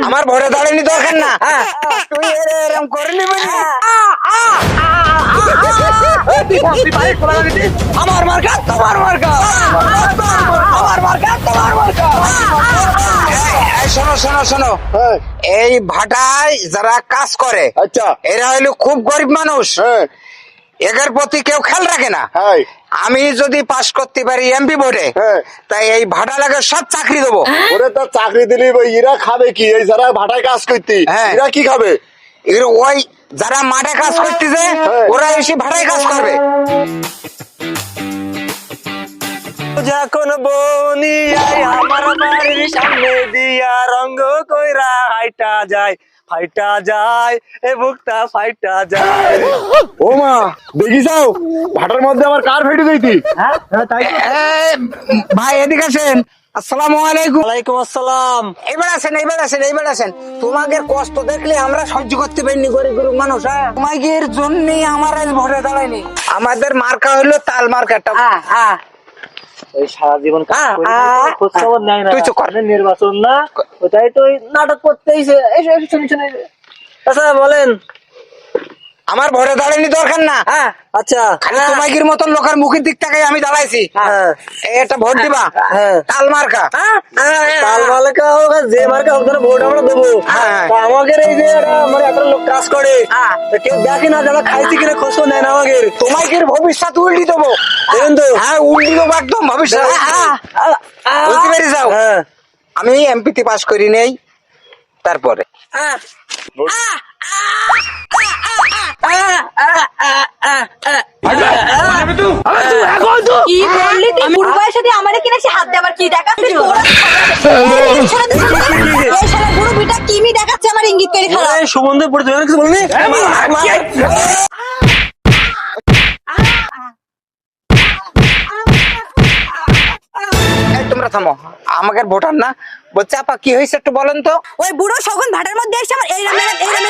আমার ভরে দাঁড়ানি দরকার না। তুই এরকম করলি আমার মার্কা তোমার মার্কা, আমার মার্কা তোমার মার্কা। শোনো শোনো শোনো, এই ভাটায় যারা কাজ করে, আচ্ছা, এরা হইলো খুব গরিব মানুষ, এদের প্রতি কেউ খেয়াল রাখে না। আমি যদি পাস করতে পারি এমপি বোর্ডে, তাই এই ভাটা লাগে সব চাকরি দেবো। ওরে তো চাকরি দিলি এরা খাবে কি? এই যারা ভাটায় কাজ করতে এরা কি খাবে? এগুলো ওই যারা মাঠে কাজ করতেছে ওরা এসে ভাটায় কাজ করবে। যখন বনি আমার বাড়ির সামনে দিয়া রঙ্গ কইরা হাইটা যায়, ফাইটা যায় এ বুকটা ফাইটা যায়। ও মা, দেখি যাও ভাটার মধ্যে আমার কার ফেটে যাইতি। ভাই এদিকে আসেন। আসসালামু আলাইকুম। ওয়ালাইকুম আসসালাম। এইবার আসেন, এইবার আসেন, এইবার আসেন। তোমাদের কষ্ট দেখলে আমরা সহ্য করতে পারিনি, গরিব গরিব মানুষ। তোমাদের জন্যই আমার আজ ভরে দাঁড়ায়নি। আমাদের মার্কা হইলো তাল মার্কাটা। এই সারা জীবন খোঁজ খবর নেয় না, তুই চুপ কর। নির্বাচন না, ওটাই তো ওই নাটক করতেইছে। শুনি শুনি, আচ্ছা বলেন। আমার ভরে দাঁড়ানি দরকার না। আচ্ছা, খালি তোমাদের মতন লোকের মুখের দিক থেকে আমি দাঁড়াইছি। এটা ভোট দিবা তাল মার্কা। তাল মার্কা হোক আর যে মার্কা হোক, ভোট আমরা দেবো। আমাদের এই যে মানে একটা লোক কাজ করে, কেউ দেখে না যারা খাইছে কিনা খোঁজ নেয় না। আমাদের তোমাদের ভবিষ্যৎ উল্টি দেবো। হ্যাঁ, উল্টি দেবো একদম ভবিষ্যৎ। বুঝতে পেরে যাও। আমি এমপিতে পাস করি নেই, তারপরে কি বললি তুই? বুড়ো বয়সে তুই আমারে কিনা সে হাত দিয়ে আবার কি দেখাচ্ছিস? এই শালা বুড়ো বিটা কিমি দেখাচ্ছে আমার ইঙ্গিত করে খারাপ। সুমন্ধে পড়ে কিছু বলনি। তোমরা থামো, আমাকে ভোটার না বলছে। আপা কি হয়েছে একটু বলেন তো। ওই বুড়ো শগুন ভাটার মধ্যে এসে আমার এই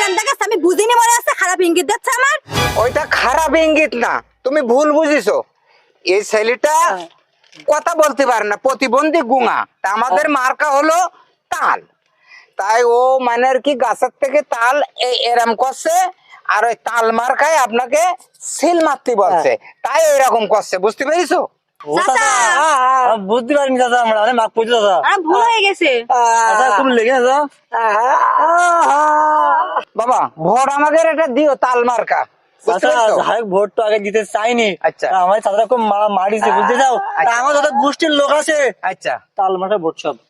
রাম দেখাচ্ছে, আমি বুঝিনি মনে আছে খারাপ ইঙ্গিত দিচ্ছে আমার। ওইটা খারাপ ইঙ্গিত না, তুমি ভুল বুঝিছো। এই ছেলেটা কথা বলতে পারে না, প্রতিবন্ধী গুঙা। তা আমাদের মার্কা হলো তাল, তাই ও মানে আর কি গাছের থেকে তাল এরম করছে, আর ওই তাল মার্কায় আপনাকে সিল মারতে বলছে, তাই এরকম করছে। বুঝতে পেরেছো? বুঝতে পারিনি দাদা, আমরা অনেক মাপ পড়ছি দাদা, আমার ভুল হয়ে গেছে। তুমি লেগে দাদা। বাবা ভোট আমাদের এটা দিও তাল মার্কা। বুঝতে পেরেছো? ভোট তো আগে দিতে চাইনি। আচ্ছা, আমার চাচা খুব মারিছে, বুঝতে চাও? আমার দাদা গোষ্ঠীর লোক আছে। আচ্ছা, তাল মাঠে ভোট সব